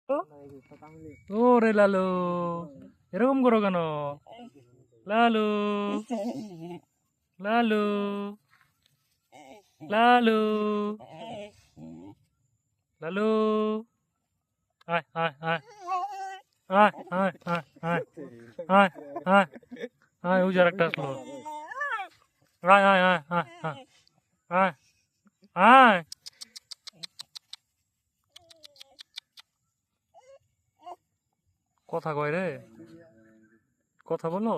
ওরে লালু, এরকম করো কেন? লালু, লালু, লালু, লালু, আয় আয় আয় আয় আয় আয় আয় আয় আয় আয়, ওই যে আরেকটা আসলো। আয় আয় আয় আয় আয় আয় আয়, কথা কয় রে, কথা বলো।